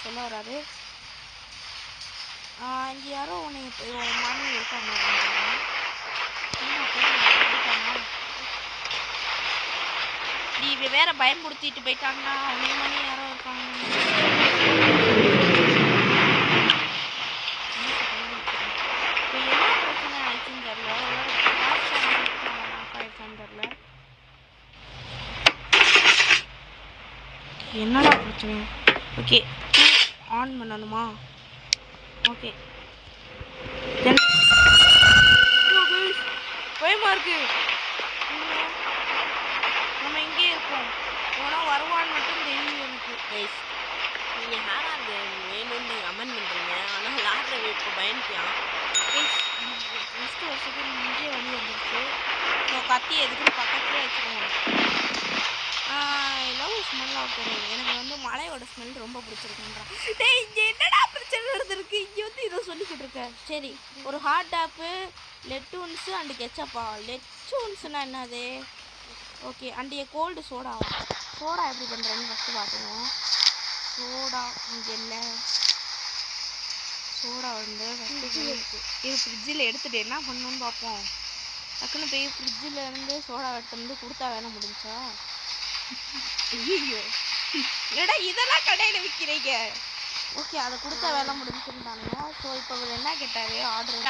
சொல்ல வராது. இங்கே யாரோ உன்னை மாமி இருக்காங்க. நீ வேற பயன்படுத்திட்டு போயிட்டாங்கன்னா அவங்க மணி யாரோ இருக்காங்க. இப்போ என்ன பிரச்சனை ஆயிடுச்சுன்னு தெரியல. என்னடா பிரச்சனை? ஓகே ஆன் பண்ணணுமா? ஓகே பயமா இருக்கு. நம்ம இங்கே இருக்கோம். எவனா வருவான்னு மட்டும் தெரியும் எனக்கு. நீங்கள் யாராக அது வேணும்னு அமன் பண்ணுறீங்க. ஆனால் விளாட்ற இப்போ பயந்துட்டியான். ஃபஸ்ட்டு ஒரு செகண்ட் இங்கே வழி வந்துருச்சு. ஸோ கத்தி எதுக்குன்னு பக்கத்துலேயே வச்சுக்கோங்க. லவ் ஸ்மெல்லாக தெரியும். எனக்கு வந்து மலையோட ஸ்மெல் ரொம்ப பிடிச்சிருக்குன்றான். டேய் இங்கே என்னடா பிரச்சனை நடந்திருக்கு? இங்கே வந்து இதை சொல்லிக்கிட்டு இருக்கேன். சரி ஒரு ஹாட் டாப்பு லெட்டூன்ஸு அண்டு கெச்சப்பா. லெட்டூன்ஸுன்னா என்னது? ஓகே அண்டு கோல்டு சோடாவா? சோடா எப்படி பண்ணுறேன்னு ஃபஸ்ட்டு பார்த்துக்கோங்க. சோடா இங்கே இல்லை. சோடா வந்து இது ஃப்ரிட்ஜில் எடுத்துகிட்டு என்ன பண்ணணுன்னு பார்ப்போம். டக்குன்னு போய் ஃப்ரிட்ஜில் இருந்து சோடா எடுத்து வந்து கொடுத்தா வேலை முடிஞ்சா? ஐயோ ஏடா இதெல்லாம் கடையில் விற்கிறீங்க. ஓகே அதை கொடுத்தா வேலை முடிஞ்சுருந்தானுங்க. ஸோ இப்போ அவர் என்ன கேட்டார் ஆர்டர்